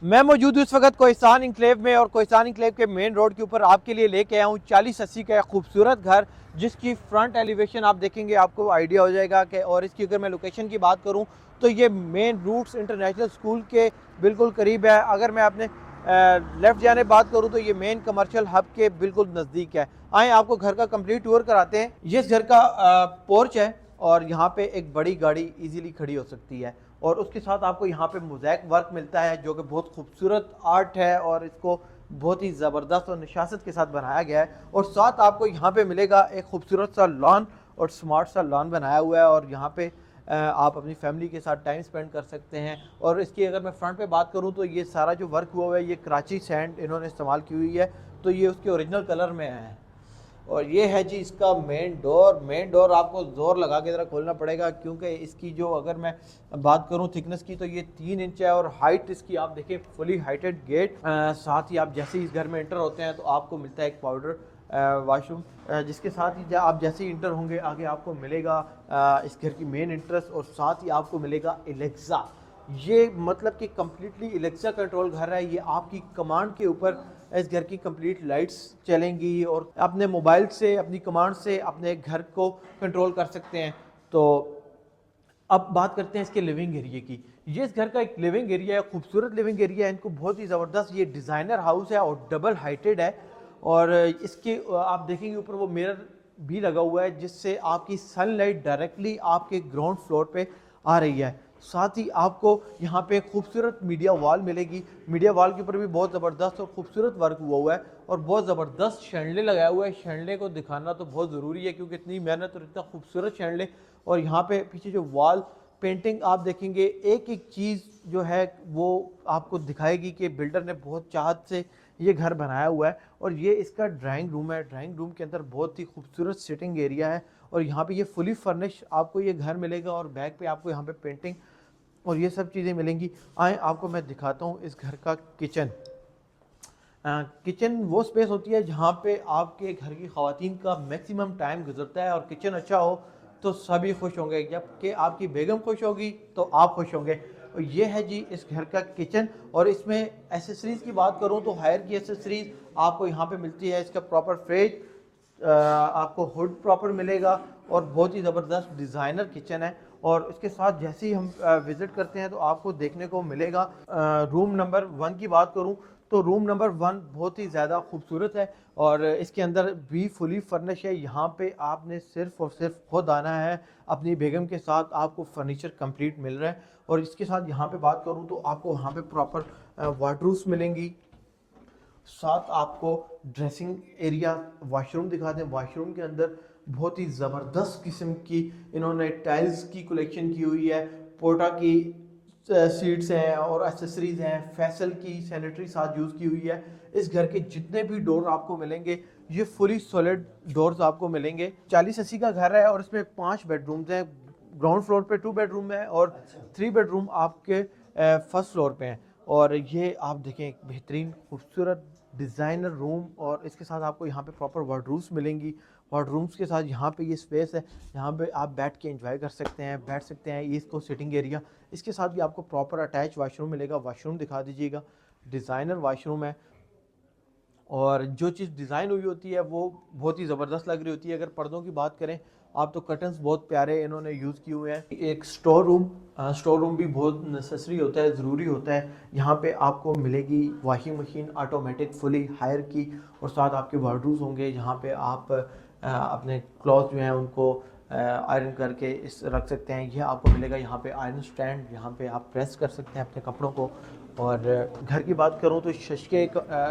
मैं मौजूद हूँ इस वक्त कोहिस्तान इंक्लेव में और कोहिस्तान इंक्लेव के मेन रोड के ऊपर आपके लिए लेके आया हूँ 4080 का खूबसूरत घर, जिसकी फ्रंट एलिवेशन आप देखेंगे आपको आइडिया हो जाएगा कि, और इसकी अगर मैं लोकेशन की बात करूँ तो ये मेन रूट्स इंटरनेशनल स्कूल के बिल्कुल करीब है। अगर मैं अपने लेफ़्ट जाने बात करूँ तो ये मेन कमर्शियल हब के बिल्कुल नज़दीक है। आए आपको घर का कंप्लीट टूर कराते हैं। ये इस घर का पोर्च है और यहाँ पे एक बड़ी गाड़ी इजीली खड़ी हो सकती है और उसके साथ आपको यहाँ पे मोज़ैक वर्क मिलता है जो कि बहुत खूबसूरत आर्ट है और इसको बहुत ही ज़बरदस्त और निशासत के साथ बनाया गया है। और साथ आपको यहाँ पे मिलेगा एक खूबसूरत सा लॉन और स्मार्ट सा लॉन बनाया हुआ है और यहाँ पे आप अपनी फैमिली के साथ टाइम स्पेंड कर सकते हैं। और इसकी अगर मैं फ्रंट पे बात करूँ तो ये सारा जो वर्क हुआ हुआ है ये कराची सैंड इन्होंने इस्तेमाल की हुई है, तो ये उसके ओरिजिनल कलर में है। और ये है जी इसका मेन डोर आपको ज़ोर लगा के ज़रा खोलना पड़ेगा क्योंकि इसकी जो अगर मैं बात करूं थिकनेस की तो ये 3 इंच है और हाइट इसकी आप देखें फुली हाइटेड गेट। साथ ही आप जैसे ही इस घर में एंटर होते हैं तो आपको मिलता है एक पाउडर वाशरूम, जिसके साथ ही आप जैसे ही इंटर होंगे आगे आपको मिलेगा इस घर की मेन इंट्रेंस और साथ ही आपको मिलेगा एलेक्सा। ये मतलब कि कम्प्लीटली एलेक्सा कंट्रोल घर है। ये आपकी कमांड के ऊपर इस घर की कंप्लीट लाइट्स चलेंगी और अपने मोबाइल से अपनी कमांड से अपने घर को कंट्रोल कर सकते हैं। तो अब बात करते हैं इसके लिविंग एरिया की। ये इस घर का एक लिविंग एरिया है, खूबसूरत लिविंग एरिया है, इनको बहुत ही ज़बरदस्त ये डिज़ाइनर हाउस है और डबल हाइटेड है। और इसके आप देखेंगे ऊपर वो मिरर भी लगा हुआ है जिससे आपकी सनलाइट डायरेक्टली आपके ग्राउंड फ्लोर पे आ रही है। साथ ही आपको यहाँ पे खूबसूरत मीडिया वॉल मिलेगी। मीडिया वॉल के ऊपर भी बहुत ज़बरदस्त और खूबसूरत वर्क हुआ है और बहुत ज़बरदस्त शैंडले लगाया हुआ है। शैंडले को दिखाना तो बहुत ज़रूरी है क्योंकि इतनी मेहनत और इतना खूबसूरत शैंडले। और यहाँ पे पीछे जो वॉल पेंटिंग आप देखेंगे एक एक चीज़ जो है वो आपको दिखाएगी कि बिल्डर ने बहुत चाहत से ये घर बनाया हुआ है। और ये इसका ड्राइंग रूम है। ड्राइंग रूम के अंदर बहुत ही खूबसूरत सिटिंग एरिया है और यहाँ पे ये फुली फर्निश आपको ये घर मिलेगा और बैक पे आपको यहाँ पे पेंटिंग और ये सब चीज़ें मिलेंगी। आए आपको मैं दिखाता हूँ इस घर का किचन। किचन वो स्पेस होती है जहाँ पे आपके घर की ख़वातीन का मैक्सिमम टाइम गुजरता है और किचन अच्छा हो तो सभी खुश होंगे, जबकि आपकी बेगम खुश होगी तो आप खुश होंगे। और ये है जी इस घर का किचन। और इसमें एसेसरीज़ की बात करूँ तो हायर की एसेसरीज़ आपको यहाँ पे मिलती है। इसका प्रॉपर फ्रिज आपको हुड प्रॉपर मिलेगा और बहुत ही ज़बरदस्त डिज़ाइनर किचन है। और इसके साथ जैसे ही हम विज़िट करते हैं तो आपको देखने को मिलेगा रूम नंबर 1 की बात करूं तो रूम नंबर 1 बहुत ही ज़्यादा खूबसूरत है और इसके अंदर भी फुली फर्निश है। यहाँ पे आपने सिर्फ और सिर्फ खुद आना है, अपनी बेगम के साथ आपको फर्नीचर कंप्लीट मिल रहा है। और इसके साथ यहाँ पे बात करूँ तो आपको यहाँ पे प्रॉपर वार्डरोब्स मिलेंगी। साथ आपको ड्रेसिंग एरिया वॉशरूम दिखा दें। वॉशरूम के अंदर बहुत ही ज़बरदस्त किस्म की इन्होंने टाइल्स की कलेक्शन की हुई है। पोटा की सीट्स हैं और एसेसरीज हैं। फैसल की सैनिटरी साथ यूज़ की हुई है। इस घर के जितने भी डोर आपको मिलेंगे ये फुली सॉलिड डोर्स आपको मिलेंगे। 4080 का घर है और इसमें 5 बेडरूम्स हैं। ग्राउंड फ्लोर पे 2 बेडरूम है और 3 बेडरूम आपके फर्स्ट फ्लोर पे हैं। और ये आप देखें एक बेहतरीन खूबसूरत डिज़ाइनर रूम और इसके साथ आपको यहाँ पे प्रॉपर वार्डरूम्स मिलेंगी। वार्डरूम्स के साथ यहाँ पे ये स्पेस है, यहाँ पे आप बैठ के एंजॉय कर सकते हैं, बैठ सकते हैं। ये इसको सिटिंग एरिया, इसके साथ भी आपको प्रॉपर अटैच वॉशरूम मिलेगा। वॉशरूम दिखा दीजिएगा, डिज़ाइनर वॉशरूम है और जो चीज़ डिज़ाइन हुई होती है वो बहुत ही ज़बरदस्त लग रही होती है। अगर पर्दों की बात करें आप तो कर्टन्स बहुत प्यारे इन्होंने यूज़ किए हुए हैं। एक स्टोर रूम भी बहुत नेसेसरी होता है, ज़रूरी होता है। यहाँ पे आपको मिलेगी washing machine automatic fully Haier की और साथ आपके वार्डरोब्स होंगे जहाँ पे आप अपने क्लॉथ जो हैं उनको आयरन करके इस रख सकते हैं। यह आपको मिलेगा यहाँ पे आयरन स्टैंड, यहाँ पे आप प्रेस कर सकते हैं अपने कपड़ों को। और घर की बात करूँ तो शशके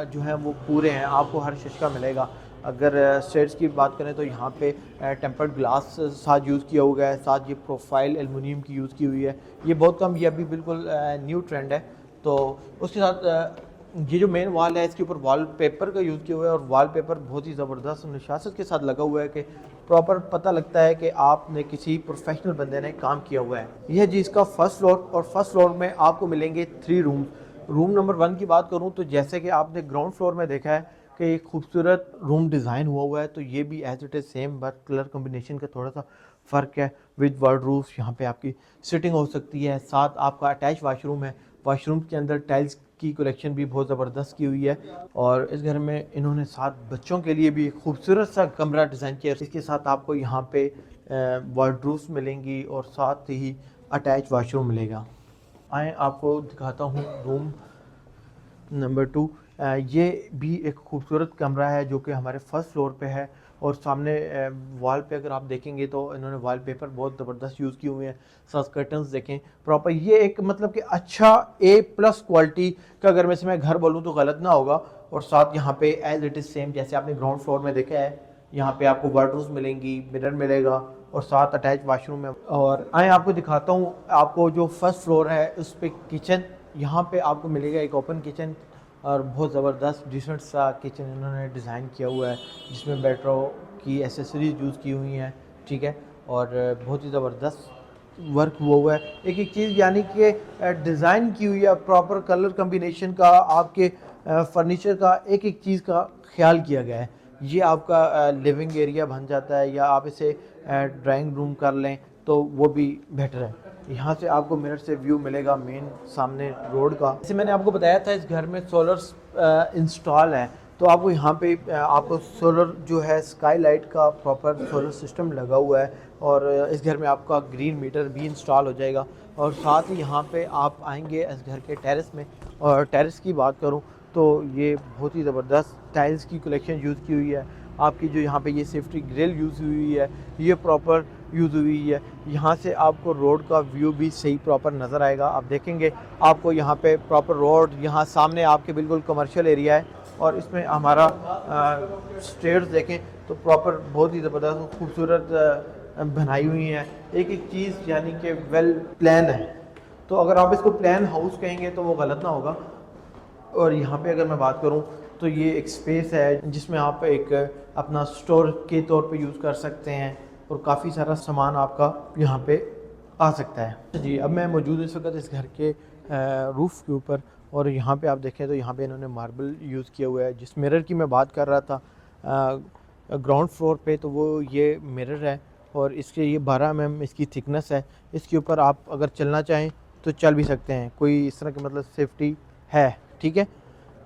जो हैं वो पूरे हैं, आपको हर शशका मिलेगा। अगर स्टेट्स की बात करें तो यहाँ पे टेम्पर्ड ग्लास साथ यूज़ किया हुआ है। साथ ये प्रोफाइल एल्युमिनियम की यूज़ की हुई है। ये बहुत कम, ये अभी बिल्कुल न्यू ट्रेंड है। तो उसके साथ ये जो मेन वॉल है इसके ऊपर वॉलपेपर का यूज़ किया हुआ है और वॉलपेपर बहुत ही ज़बरदस्त निशासत के साथ लगा हुआ है कि प्रॉपर पता लगता है कि आपने किसी प्रोफेशनल बंदे ने काम किया हुआ है। यह जी इसका फर्स्ट फ्लोर और फर्स्ट फ्लोर में आपको मिलेंगे 3 रूम। रूम नंबर 1 की बात करूं तो जैसे कि आपने ग्राउंड फ्लोर में देखा है कि एक खूबसूरत रूम डिज़ाइन हुआ है, तो ये भी as it is same, but colour combination का थोड़ा सा फ़र्क है। विद वार्डरोब्स यहाँ पे आपकी सिटिंग हो सकती है। साथ आपका अटैच वाशरूम है। वाशरूम के अंदर टाइल्स की कलेक्शन भी बहुत ज़बरदस्त की हुई है। और इस घर में इन्होंने 7 बच्चों के लिए भी खूबसूरत सा कमरा डिज़ाइन किया। इसके साथ आपको यहाँ पे वार्डरोब्स मिलेंगी और साथ ही अटैच वाशरूम मिलेगा। आए आपको दिखाता हूँ रूम नंबर 2। ये भी एक खूबसूरत कमरा है जो कि हमारे फर्स्ट फ्लोर पे है। और सामने वॉल पे अगर आप देखेंगे तो इन्होंने वॉलपेपर बहुत ज़बरदस्त यूज़ किए हुए हैं। साथ कर्टन्स देखें प्रॉपर, ये एक मतलब कि अच्छा A+ क्वालिटी का अगर मैं घर बोलूँ तो गलत ना होगा। और साथ यहाँ पे एज इट इज़ सेम जैसे आपने ग्राउंड फ्लोर में देखा है, यहाँ पे आपको वार्डरोब्स मिलेंगी, मिरर मिलेगा और साथ अटैच वाशरूम है। और आए आपको दिखाता हूँ, आपको जो फर्स्ट फ्लोर है उस पर किचन, यहाँ पे आपको मिलेगा एक ओपन किचन और बहुत ज़बरदस्त डिसेंट सा किचन इन्होंने डिज़ाइन किया हुआ है जिसमें बेडरो की एसेसरीज यूज़ की हुई हैं, ठीक है। और बहुत ही ज़बरदस्त वर्क हुआ है, एक एक चीज़ यानी कि डिज़ाइन की हुई है, प्रॉपर कलर कम्बिनेशन का, आपके फर्नीचर का एक एक चीज़ का ख्याल किया गया है। ये आपका लिविंग एरिया बन जाता है या आप इसे ड्राइंग रूम कर लें तो वो भी बेटर है। यहाँ से आपको मिरर से व्यू मिलेगा मेन सामने रोड का। जैसे मैंने आपको बताया था इस घर में सोलर इंस्टॉल है, तो आपको यहाँ पे आपको सोलर जो है स्काई लाइट का प्रॉपर सोलर सिस्टम लगा हुआ है। और इस घर में आपका ग्रीन मीटर भी इंस्टॉल हो जाएगा। और साथ ही यहाँ पे आप आएंगे इस घर के टेरेस में, और टेरेस की बात करूँ तो ये बहुत ही ज़बरदस्त टाइल्स की कलेक्शन यूज़ की हुई है। आपकी जो यहाँ पे ये सेफ्टी ग्रिल यूज़ हुई है ये प्रॉपर यूज़ हुई है। यहाँ से आपको रोड का व्यू भी सही प्रॉपर नज़र आएगा। आप देखेंगे आपको यहाँ पे प्रॉपर रोड, यहाँ सामने आपके बिल्कुल कमर्शियल एरिया है। और इसमें हमारा स्टेयर्स देखें तो प्रॉपर बहुत ही ज़बरदस्त खूबसूरत बनाई हुई हैं, एक एक चीज़ यानी कि वेल प्लान है। तो अगर आप इसको प्लान हाउस कहेंगे तो वो गलत ना होगा। और यहाँ पे अगर मैं बात करूँ तो ये एक स्पेस है जिसमें आप एक अपना स्टोर के तौर पे यूज़ कर सकते हैं और काफ़ी सारा सामान आपका यहाँ पे आ सकता है। जी, अब मैं मौजूद इस वक्त इस घर के रूफ़ के ऊपर, और यहाँ पे आप देखें तो यहाँ पे इन्होंने मार्बल यूज़ किया हुआ है। जिस मिरर की मैं बात कर रहा था ग्राउंड फ्लोर पे, तो वो ये मिरर है और इसके ये 12 mm इसकी थिकनेस है। इसके ऊपर आप अगर चलना चाहें तो चल भी सकते हैं, कोई इस तरह की मतलब सेफ्टी है, ठीक है।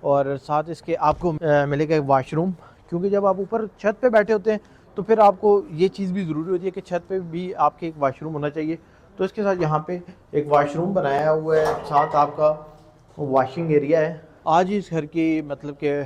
और साथ इसके आपको मिलेगा एक वाशरूम, क्योंकि जब आप ऊपर छत पे बैठे होते हैं तो फिर आपको ये चीज़ भी ज़रूरी होती है कि छत पे भी आपके एक वाशरूम होना चाहिए। तो इसके साथ यहाँ पे एक वाशरूम बनाया हुआ है, साथ आपका वॉशिंग एरिया है। आज ही इस घर की मतलब कि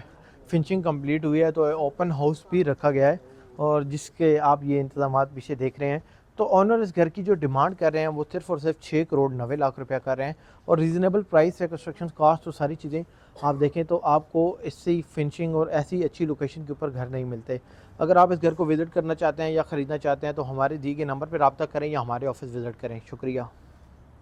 फिनिशिंग कंप्लीट हुई है तो ओपन हाउस भी रखा गया है, और जिसके आप ये इंतज़ामात पीछे देख रहे हैं। तो ऑनर इस घर की जो डिमांड कर रहे हैं वो सिर्फ और सिर्फ 6 करोड़ 90 लाख रुपया कर रहे हैं, और रीज़नेबल प्राइस है। कंस्ट्रक्शन कास्ट और सारी चीज़ें आप देखें तो आपको इससे फिनिशिंग और ऐसी अच्छी लोकेशन के ऊपर घर नहीं मिलते। अगर आप इस घर को विज़िट करना चाहते हैं या ख़रीदना चाहते हैं तो हमारे दिए गए नंबर पर रब्ता करें या हमारे ऑफिस विज़िट करें। शुक्रिया।